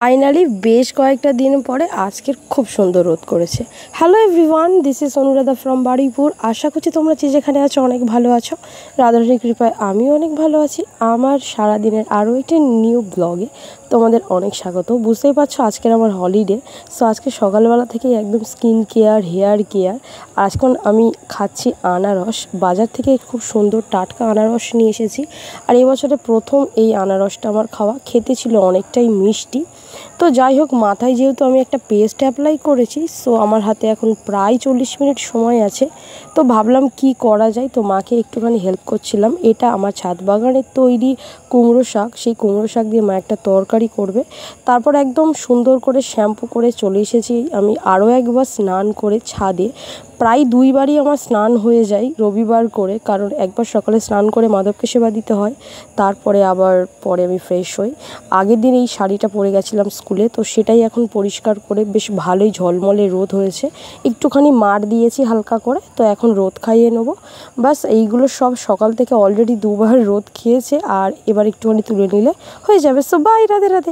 Finally বেশ কয়েকটা দিন পরে আজকের খুব সুন্দর রোদ করেছে। Hello everyone, this is Anuradha from Baruipur. আশা করছি তোমরা যে যেখানে আছো অনেক ভালো আছো। রাধারানীর কৃপায় আমিও অনেক ভালো আছি। আমার সারাদিনের আরও একটি নিউ ব্লগে তোমাদের অনেক স্বাগত। বুঝতেই পারছো আজকের আমার হলিডে। সো আজকে সকালবেলা থেকেই একদম স্কিন কেয়ার, হেয়ার কেয়ার। আজকাল আমি খাচ্ছি আনারস। বাজার থেকে খুব সুন্দর টাটকা আনারস নিয়ে এসেছি। আর এবছরে প্রথম এই আনারসটা আমার খাওয়া, খেতে ছিল অনেকটাই মিষ্টি। তো যাই হোক, মাথায় যেহেতু আমি একটা পেস্ট অ্যাপ্লাই করেছি, সো আমার হাতে এখন প্রায় 40 মিনিট সময় আছে। তো ভাবলাম কি করা যায়, তো মাকে একটুখানি হেল্প করছিলাম। এটা আমার ছাদ বাগানের তৈরি কুমড়ো শাক। সেই কুমড়ো শাক দিয়ে মা একটা তরকারি করবে। তারপর একদম সুন্দর করে শ্যাম্পু করে চলে এসেছি আমি আরও একবার স্নান করে ছাদে। প্রায় 2 বারই আমার স্নান হয়ে যায় রবিবার করে, কারণ একবার সকালে স্নান করে মাধবকে সেবা দিতে হয়, তারপরে আবার পরে আমি ফ্রেশ হই। আগের দিন এই শাড়িটা পরে গেছিলাম স্কুলে, তো সেটাই এখন পরিষ্কার করে বেশ ভালোই ঝলমলে রোদ হয়েছে। একটুখানি মার দিয়েছি হালকা করে, তো এখন রোদ খাইয়ে নেবো। বাস এইগুলো সব সকাল থেকে অলরেডি 2 বার রোদ খেয়েছে, আর এবার একটুখানি তুলে নিলে হয়ে যাবে। So bye, Radhe Radhe.